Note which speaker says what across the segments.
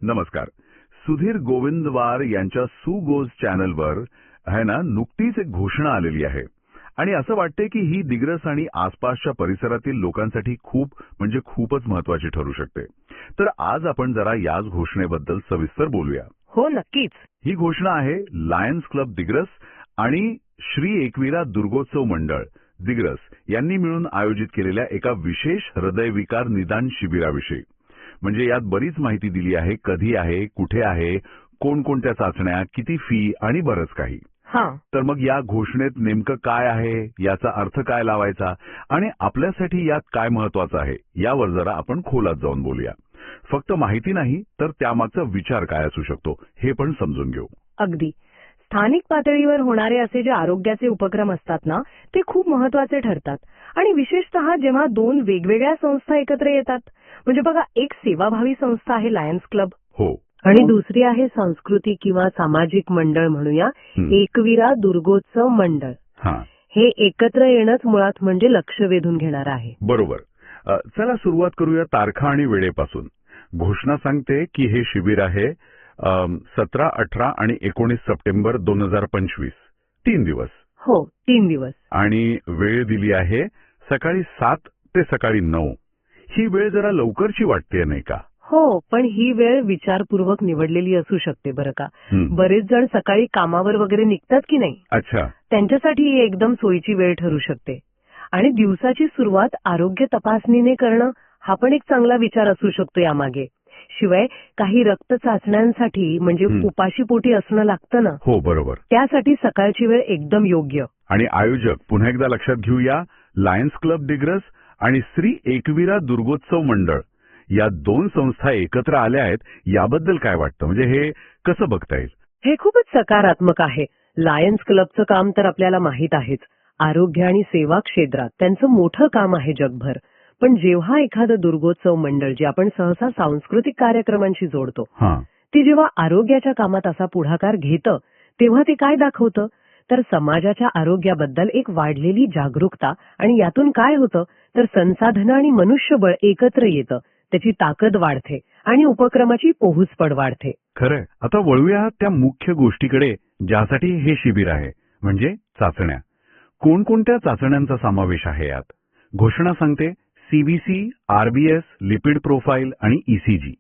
Speaker 1: नमस्कार. सुधीर गोविंदवार यांच्या सुगोज चॅनलवर आहे ना नुकतीच एक घोषणा आलेली आहे आणि असं वाटतंय की ही दिग्रस आणि आसपासच्या परिसरातील लोकांसाठी खूपच महत्वाची ठरू शकते. तर आज आपण जरा याच घोषणेबद्दल सविस्तर बोलूया.
Speaker 2: हो, नक्कीच.
Speaker 1: ही घोषणा आहे लायन्स क्लब दिग्रस आणि श्री एकविरा दुर्गोत्सव मंडळ दिग्रस यांनी मिळून आयोजित केलेल्या एका विशेष हृदयविकार निदान शिबिराविषयी. म्हणजे यात बरीच माहिती दिली आहे. कधी आहे, कुठे आहे, कोणकोणत्या चाचण्या, किती फी आणि बरंच काही. तर मग या घोषणेत नेमकं काय आहे, याचा अर्थ काय लावायचा आणि आपल्यासाठी यात काय महत्वाचं आहे यावर जरा आपण खोलात जाऊन बोलूया. फक्त माहिती नाही तर त्यामागचा विचार काय असू शकतो हे पण समजून घेऊ.
Speaker 2: अगदी. स्थानिक पातळीवर होणारे असे जे आरोग्याचे उपक्रम असतात ना, ते खूप महत्वाचे ठरतात आणि विशेषतः जेव्हा दोन वेगवेगळ्या संस्था एकत्र येतात. म्हणजे बघा, एक सेवाभावी संस्था आहे लायन्स क्लब.
Speaker 1: हो.
Speaker 2: आणि दुसरी आहे सांस्कृतिक किंवा सामाजिक मंडळ म्हणूया, एकविरा दुर्गोत्सव मंडळ. हे एकत्र येणंच मुळात म्हणजे लक्ष वेधून घेणार आहे.
Speaker 1: बरोबर. चला सुरुवात करूया तारखा आणि वेळेपासून. घोषणा सांगते की हे शिबिर आहे 17, 18 आणि 19 सप्टेंबर 2025. 3 दिवस.
Speaker 2: हो, 3 दिवस.
Speaker 1: आणि वेळ दिली आहे सकाळी 7 ते सकाळी 9. ही वेळ जरा लवकरची वाटते नाही का?
Speaker 2: हो, पण ही वेळ विचारपूर्वक निवडलेली असू शकते बरं का. बरेच जण सकाळी कामावर वगैरे निघतात की नाही.
Speaker 1: अच्छा.
Speaker 2: त्यांच्यासाठी ही एकदम सोयीची वेळ ठरू शकते. आणि दिवसाची सुरुवात आरोग्य तपासणीने करणं हा पण एक चांगला विचार असू शकतो यामागे. शिवाय काही रक्त चाचण्यांसाठी म्हणजे उपाशीपोटी असणं लागतं ना.
Speaker 1: हो, बरोबर.
Speaker 2: त्यासाठी सकाळची वेळ एकदम योग्य.
Speaker 1: आणि आयोजक पुन्हा एकदा लक्षात घेऊया, लायन्स क्लब दिग्रस आणि श्री एकविरा दुर्गोत्सव मंडळ या दोन संस्था एकत्र आल्या आहेत. याबद्दल काय वाटतं? म्हणजे हे कसं बघता येईल?
Speaker 2: हे खूपच सकारात्मक आहे. लायन्स क्लबचं काम तर आपल्याला माहीत आहेच. आरोग्य आणि सेवा क्षेत्रात त्यांचं मोठं काम आहे जगभर. पण जेव्हा एखादं दुर्गोत्सव मंडळ जे आपण सहसा सांस्कृतिक कार्यक्रमांशी जोडतो, ते जेव्हा आरोग्याच्या कामात असा पुढाकार घेतं, तेव्हा ते काय दाखवतं? तर समाजाच्या आरोग्याबद्दल एक वाढलेली जागरूकता. आणि यातून काय होतं तर संसाधनं आणि मनुष्यबळ एकत्र येतं, त्याची ताकद वाढते आणि उपक्रमाची पोहोचपड वाढते.
Speaker 1: खरंय. आता वळूया त्या मुख्य गोष्टीकडे ज्यासाठी हे शिबिर आहे, म्हणजे चाचण्या. कोणकोणत्या चाचण्यांचा समावेश आहे यात? घोषणा सांगते सीबीसी, आरबीएस, लिपिड प्रोफाईल आणि ईसीजी.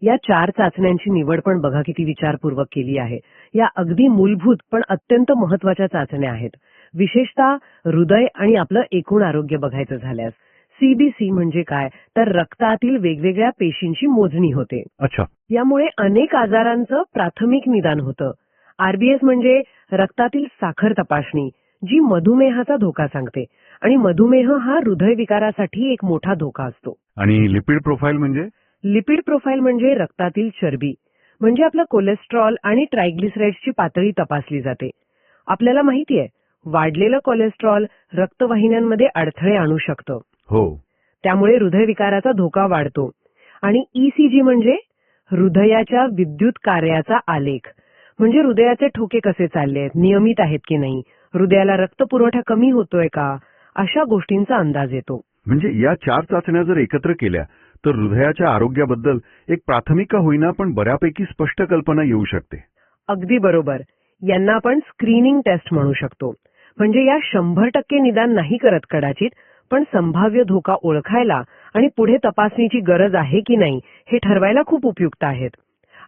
Speaker 2: या 4 चाचण्यांची निवड पण बघा किती विचारपूर्वक केली आहे. या अगदी मूलभूत पण अत्यंत महत्वाच्या चाचण्या आहेत. विशेषतः हृदय आणि आपलं एकूण आरोग्य बघायचं झाल्यास. सीबीसी म्हणजे काय तर रक्तातील वेगवेगळ्या पेशींची मोजणी होते.
Speaker 1: अच्छा. यामुळे
Speaker 2: अनेक आजारांचं प्राथमिक निदान होतं. आरबीएस म्हणजे रक्तातील साखर तपासणी, जी मधुमेहाचा धोका सांगते. आणि मधुमेह हा हृदयविकारासाठी एक मोठा धोका असतो.
Speaker 1: आणि लिपिड प्रोफाईल म्हणजे?
Speaker 2: लिपिड प्रोफाईल म्हणजे रक्तातील चरबी, म्हणजे आपलं कोलेस्ट्रॉल आणि ट्रायग्लिसराईड्सची पातळी तपासली जाते. आपल्याला माहिती आहे, वाढलेलं कोलेस्ट्रॉल रक्तवाहिन्यांमध्ये अडथळे आणू शकतं.
Speaker 1: हो.
Speaker 2: त्यामुळे हृदयविकाराचा धोका वाढतो. आणि ईसीजी म्हणजे हृदयाच्या विद्युत कार्याचा आलेख, म्हणजे हृदयाचे ठोके कसे चालले आहेत, नियमित आहेत की नाही, हृदयाला रक्तपुरवठा कमी होतोय का, अशा गोष्टींचा अंदाज येतो.
Speaker 1: म्हणजे या 4 चाचण्या जर एकत्र केल्या तर हृदयाच्या आरोग्याबद्दल एक प्राथमिक का होईना पण बऱ्यापैकी स्पष्ट कल्पना येऊ शकते.
Speaker 2: अगदी बरोबर. यांना आपण स्क्रीनिंग टेस्ट म्हणू शकतो. म्हणजे या 100% निदान नाही करत कदाचित, पण संभाव्य धोका ओळखायला आणि पुढे तपासणीची गरज आहे की नाही हे ठरवायला खूप उपयुक्त आहेत.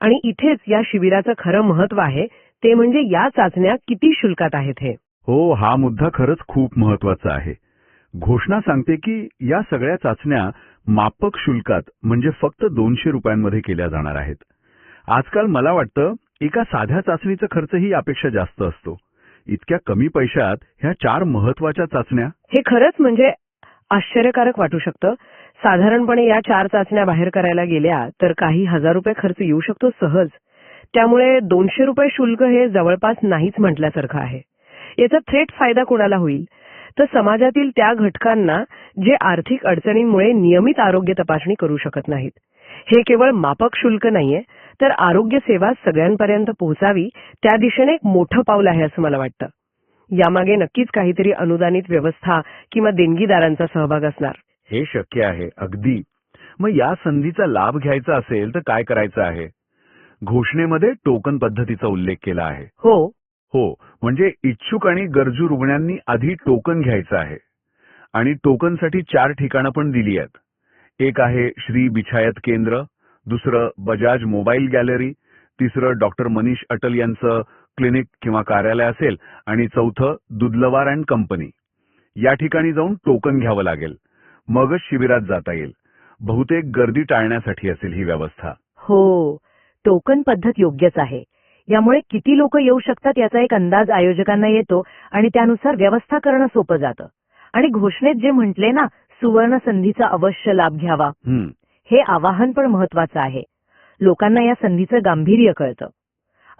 Speaker 2: आणि इथेच या शिबिराचं खरं महत्व आहे, ते म्हणजे या चाचण्या किती शुल्कात आहेत हे.
Speaker 1: हो, हा मुद्दा खरंच खूप महत्वाचा आहे. घोषणा सांगते की या सगळ्या चाचण्या मापक शुल्कात म्हणजे फक्त 200 रुपयांमध्ये केल्या जाणार आहेत. आजकाल मला वाटतं एका साध्या चाचणीचा खर्चही यापेक्षा जास्त असतो. इतक्या कमी पैशात ह्या 4 महत्वाच्या चाचण्या, हे
Speaker 2: खरंच म्हणजे आश्चर्यकारक वाटू शकतं. साधारणपणे या 4 चाचण्या बाहेर करायला गेल्या तर काही हजार रुपये खर्च येऊ शकतो सहज. त्यामुळे 200 रुपये शुल्क हे जवळपास नाहीच म्हटल्यासारखं आहे. याचा थेट फायदा कोणाला होईल तर समाजातील त्या घटकांना जे आर्थिक अडचणींमुळे नियमित आरोग्य तपासणी करू शकत नाहीत. हे केवळ मापक शुल्क नाहीये, तर आरोग्य सेवा सगळ्यांपर्यंत पोहोचावी त्या दिशेने एक मोठं पाऊल आहे असं मला वाटतं. यामागे नक्कीच काहीतरी अनुदानित व्यवस्था किंवा देणगीदारांचा सहभाग असणार.
Speaker 1: हे शक्य आहे. अगदी. मग या संधीचा लाभ घ्यायचा असेल तर काय करायचं आहे? घोषणेमध्ये टोकन पद्धतीचा उल्लेख केला आहे. हो, म्हणजे इच्छुक आणि गरजू रुग्णांनी आधी टोकन घ्यायचं आहे. आणि टोकनसाठी 4 ठिकाणं पण दिली आहेत. एक आहे श्री बिछायत केंद्र, दुसरं बजाज मोबाईल गॅलरी, तिसरं डॉक्टर मनीष अटल यांचं क्लिनिक किंवा कार्यालय असेल आणि चौथं दुधलवार अँड कंपनी. या ठिकाणी जाऊन टोकन घ्यावं लागेल. मगच शिबिरात जाता येईल. बहुतेक गर्दी टाळण्यासाठी असेल ही व्यवस्था.
Speaker 3: हो, टोकन पद्धत योग्यच आहे. यामुळे किती लोक येऊ शकतात याचा एक अंदाज आयोजकांना येतो आणि त्यानुसार व्यवस्था करणं सोपं जातं. आणि घोषणेत जे म्हटले ना, सुवर्ण संधीचा अवश्य लाभ घ्यावा, हे आवाहन पण महत्वाचं आहे. लोकांना या संधीचं गांभीर्य कळतं.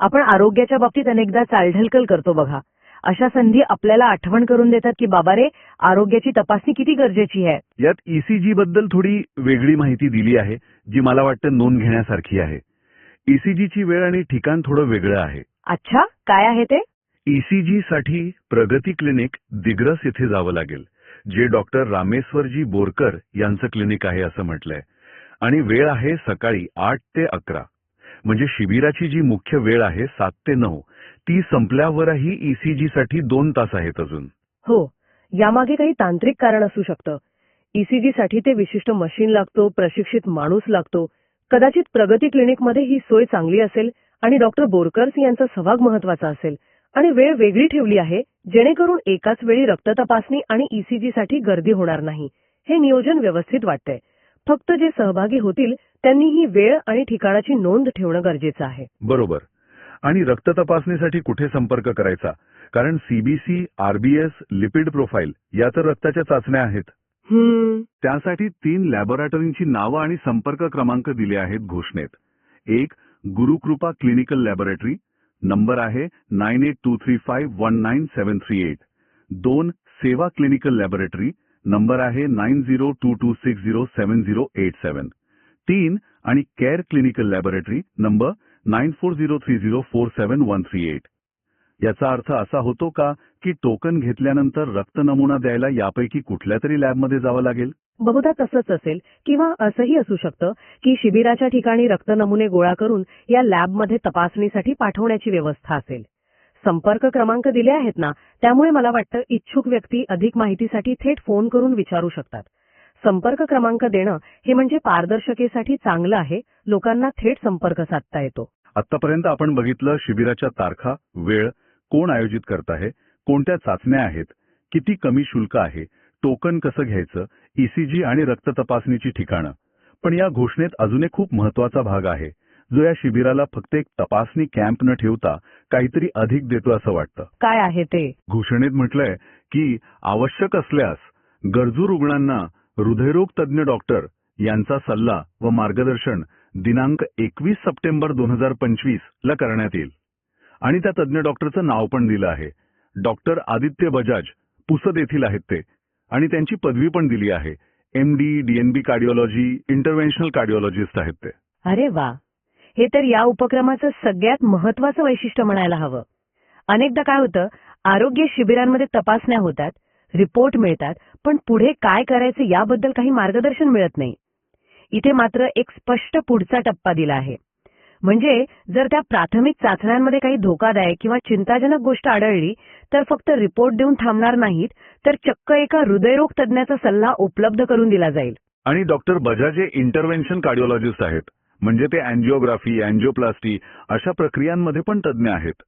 Speaker 3: आपण आरोग्याच्या बाबतीत अनेकदा चालढकल करतो बघा. अशा संधी आपल्याला आठवण करून देतात की बाबा रे, आरोग्याची तपासणी किती गरजेची आहे.
Speaker 1: यात ईसीजी बद्दल थोडी वेगळी माहिती दिली आहे, जी मला वाटतं नोंद घेण्यासारखी आहे. ईसीजीची वेळ आणि ठिकाण थोडं वेगळं आहे.
Speaker 3: अच्छा, काय आहे ते?
Speaker 1: ईसीजी साठी प्रगती क्लिनिक दिग्रस येथे जावं लागेल, जे डॉक्टर रामेश्वरजी बोरकर यांचं क्लिनिक आहे असं म्हटलंय. आणि वेळ आहे सकाळी 8 ते 11. म्हणजे शिबिराची जी मुख्य वेळ आहे 7 ते 9, ती संपल्यावरही ईसीजीसाठी 2 तास आहेत अजून.
Speaker 2: हो, यामागे काही तांत्रिक कारण असू शकतं. ईसीजीसाठी ते विशिष्ट मशीन लागतो, प्रशिक्षित माणूस लागतो. कदाचित प्रगती क्लिनिकमध्ये ही सोय चांगली असेल आणि डॉक्टर बोरकर्स यांचा सहभाग महत्वाचा असेल आणि वेळ वेगळी ठेवली आहे, जेणेकरून एकाच वेळी रक्त तपासणी आणि ईसीजीसाठी गर्दी होणार नाही. हे नियोजन व्यवस्थित वाटतंय. फक्त जे सहभागी होतील त्यांनी ही वेळ आणि ठिकाणाची नोंद ठेवणं गरजेचं आहे.
Speaker 1: बरोबर. आणि रक्त तपासणीसाठी कुठे संपर्क करायचा? कारण सीबीसी, आरबीएस, लिपिड प्रोफाईल या तर रक्ताच्या चाचण्या आहेत. त्यासाठी 3 लॅबोरेटरींची नावं आणि संपर्क क्रमांक दिले आहेत घोषणेत. एक गुरुकृपा क्लिनिकल लॅबोरेटरी, नंबर आहे 9823519738. 2 सेवा क्लिनिकल लॅबोरेटरी, नंबर आहे 9022607087. 3 आणि केअर क्लिनिकल लॅबोरेटरी, नंबर 9403047138. याचा अर्थ असा होतो का की टोकन घेतल्यानंतर रक्त नमुना द्यायला यापैकी कुठल्या तरी लॅबमध्ये जावं लागेल?
Speaker 2: बहुधा तसंच असेल किंवा असंही असू शकतं की शिबिराच्या ठिकाणी रक्त नमुने गोळा करून या लॅबमध्ये तपासणीसाठी पाठवण्याची व्यवस्था असेल. संपर्क क्रमांक दिले आहेत ना, त्यामुळे मला वाटतं इच्छुक व्यक्ती अधिक माहितीसाठी थेट फोन करून विचारू शकतात. संपर्क क्रमांक देणं हे म्हणजे पारदर्शकेसाठी चांगलं आहे. लोकांना थेट संपर्क साधता येतो.
Speaker 1: आतापर्यंत आपण बघितलं शिबिराच्या तारखा, वेळ, कोण आयोजित करत आहे, कोणत्या चाचण्या आहेत, किती कमी शुल्क आहे, टोकन कसं घ्यायचं, ईसीजी आणि रक्त तपासणीची ठिकाणं. पण या घोषणेत अजून एक खूप महत्वाचा भाग आहे, जो या शिबिराला फक्त एक तपासणी कॅम्प न ठेवता काहीतरी अधिक देतो असं वाटतं.
Speaker 2: काय आहे ते?
Speaker 1: घोषणेत म्हटलंय की आवश्यक असल्यास गरजू रुग्णांना हृदयरोग तज्ज्ञ डॉक्टर यांचा सल्ला व मार्गदर्शन दिनांक 21 सप्टेंबर 2025 ला करण्यात येईल. आणि त्या तज्ज्ञ डॉक्टरचं नाव पण दिलं आहे. डॉक्टर आदित्य बजाज, पुसद येथील आहेत ते. आणि त्यांची पदवी पण दिली आहे. MD, DNB कार्डिओलॉजी, इंटरव्हेन्शनल कार्डिओलॉजिस्ट आहेत ते.
Speaker 3: अरे वा, हे तर या उपक्रमाचं सगळ्यात महत्वाचं वैशिष्ट्य म्हणायला हवं. अनेकदा काय होतं, आरोग्य शिबिरांमध्ये तपासण्या होतात, रिपोर्ट मिळतात, पण पुढे काय करायचं याबद्दल काही मार्गदर्शन मिळत नाही. इथे मात्र एक स्पष्ट पुढचा टप्पा दिला आहे. म्हणजे जर त्या प्राथमिक चाचण्यांमध्ये काही धोकादायक किंवा चिंताजनक गोष्ट आढळली तर फक्त रिपोर्ट देऊन थांबणार नाहीत, तर चक्क एका हृदयरोग तज्ज्ञाचा सल्ला उपलब्ध करून दिला जाईल.
Speaker 1: आणि डॉक्टर बजाज हे इंटरव्हेन्शन कार्डिओलॉजिस्ट आहेत. म्हणजे ते अँजिओग्राफी, अँजिओप्लास्टी अशा प्रक्रियांमध्ये पण तज्ज्ञ आहेत.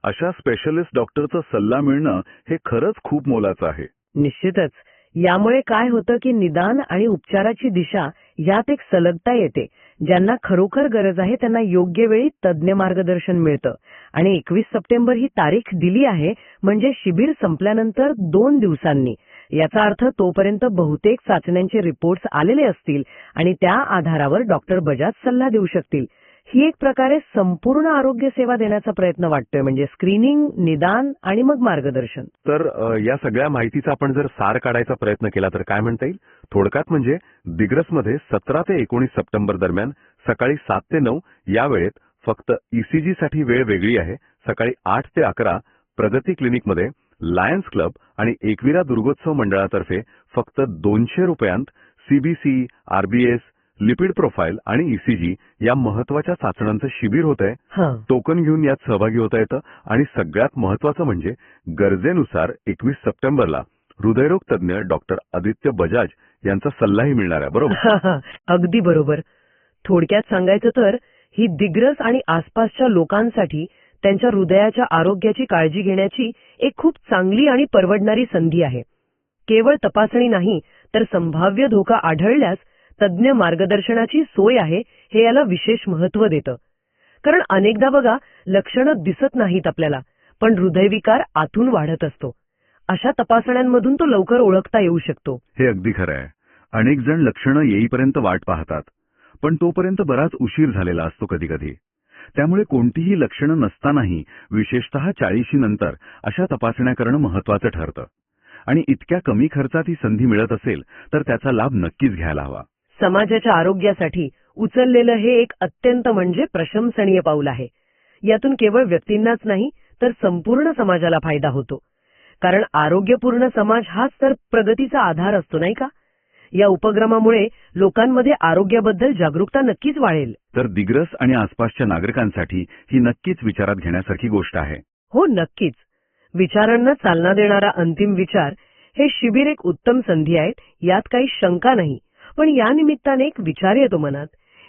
Speaker 1: अशा स्पेशलिस्ट डॉक्टरचा सल्ला मिळणं हे खरंच खूप मोलाचं आहे.
Speaker 2: निश्चितच. यामुळे काय होतं की निदान आणि उपचाराची दिशा यात एक सलगता येते. ज्यांना खरोखर गरज आहे त्यांना योग्य वेळी तज्ज्ञ मार्गदर्शन मिळतं. आणि 21 सप्टेंबर ही तारीख दिली आहे, म्हणजे शिबिर संपल्यानंतर 2 दिवसांनी. याचा अर्थ तोपर्यंत बहुतेक चाचण्यांचे रिपोर्ट्स आलेले असतील आणि त्या आधारावर डॉक्टर बजाज सल्ला देऊ शकतील. ही एक प्रकारे संपूर्ण आरोग्य सेवा देण्याचा प्रयत्न वाटतोय. म्हणजे स्क्रीनिंग, निदान आणि मग मार्गदर्शन.
Speaker 4: तर या सगळ्या माहितीचा आपण जर सार काढायचा प्रयत्न केला तर काय म्हणता येईल? थोडक्यात म्हणजे दिग्रसमध्ये 17 ते 19 सप्टेंबर दरम्यान सकाळी 7 ते 9 या वेळेत फक्त ईसीजीसाठी वेळ वेगळी आहे. सकाळी 8 ते 11 प्रगती क्लिनिकमध्ये लायन्स क्लब आणि एकविरा दुर्गोत्सव मंडळातर्फे फक्त 200 रुपयांत सीबीसी, आरबीएस, लिपिड प्रोफाईल आणि ईसीजी या महत्वाच्या चाचण्यांचं शिबिर होत आहे.
Speaker 2: हं.
Speaker 4: टोकन घेऊन यात सहभागी होता येतं आणि सगळ्यात महत्वाचं म्हणजे गरजेनुसार 21 सप्टेंबरला हृदयरोग तज्ज्ञ डॉक्टर आदित्य बजाज यांचा सल्लाही मिळणार आहे. बरोबर?
Speaker 2: अगदी बरोबर. थोडक्यात सांगायचं तर ही दिग्रस आणि आसपासच्या लोकांसाठी त्यांच्या हृदयाच्या आरोग्याची काळजी घेण्याची एक खूप चांगली आणि परवडणारी संधी आहे. केवळ तपासणी नाही तर संभाव्य धोका आढळल्यास तज्ज्ञ मार्गदर्शनाची सोय आहे हे याला विशेष महत्त्व देतं. कारण अनेकदा बघा लक्षणं दिसत नाहीत आपल्याला, पण हृदयविकार आतून वाढत असतो. अशा तपासण्यांमधून तो लवकर ओळखता येऊ शकतो.
Speaker 1: हे अगदी खरं आहे. अनेक जण लक्षणं येईपर्यंत वाट पाहतात, पण तोपर्यंत बराच उशीर झालेला असतो कधी कधी. त्यामुळे कोणतीही लक्षणं नसतानाही विशेषतः 40 नंतर अशा तपासण्या करणं महत्वाचं ठरतं. आणि इतक्या कमी खर्चात ही संधी मिळत असेल तर त्याचा लाभ नक्कीच घ्यायला हवा.
Speaker 2: समाजाच्या आरोग्यासाठी उचललेलं हे एक अत्यंत म्हणजे प्रशंसनीय पाऊल आहे. यातून केवळ व्यक्तींनाच नाही तर संपूर्ण समाजाला फायदा होतो. कारण आरोग्यपूर्ण समाज हाच तर प्रगतीचा आधार असतो, नाही का? या उपक्रमामुळे लोकांमध्ये आरोग्याबद्दल जागरूकता नक्कीच वाढेल.
Speaker 1: तर दिग्रस आणि आसपासच्या नागरिकांसाठी ही नक्कीच विचारात घेण्यासारखी गोष्ट आहे.
Speaker 2: हो, नक्कीच. विचारांना चालना देणारा अंतिम विचार हे शिबिर एक उत्तम संधी आहे, यात काही शंका नाही. पण या निमित्ताने एक विचार येतो मनात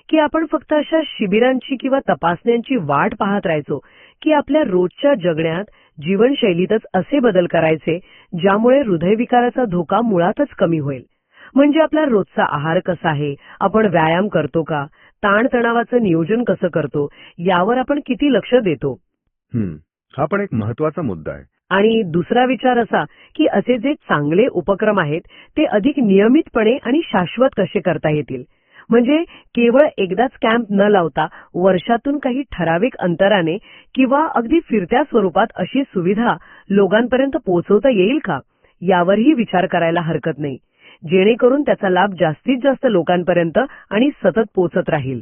Speaker 2: की आपण फक्त अशा शिबिरांची किंवा तपासण्यांची वाट पाहत राहायचो की आपल्या रोजच्या जगण्यात जीवनशैलीतच असे बदल करायचे ज्यामुळे हृदयविकाराचा धोका मुळातच कमी होईल. म्हणजे आपला रोजचा आहार कसा आहे, आपण व्यायाम करतो का, ताणतणावाचं नियोजन कसं करतो, यावर आपण किती लक्ष देतो.
Speaker 4: हा पण एक महत्वाचा मुद्दा आहे.
Speaker 2: आणि दुसरा विचार असा की असे जे चांगले उपक्रम आहेत ते अधिक नियमितपणे आणि शाश्वत कसे करता येतील. म्हणजे केवळ एकदाच कॅम्प न लावता वर्षातून काही ठराविक अंतराने किंवा अगदी फिरत्या स्वरूपात अशी सुविधा लोकांपर्यंत पोहोचवता येईल का, यावरही विचार करायला हरकत नाही, जेणेकरून त्याचा लाभ जास्तीत जास्त लोकांपर्यंत आणि सतत पोहोचत राहील.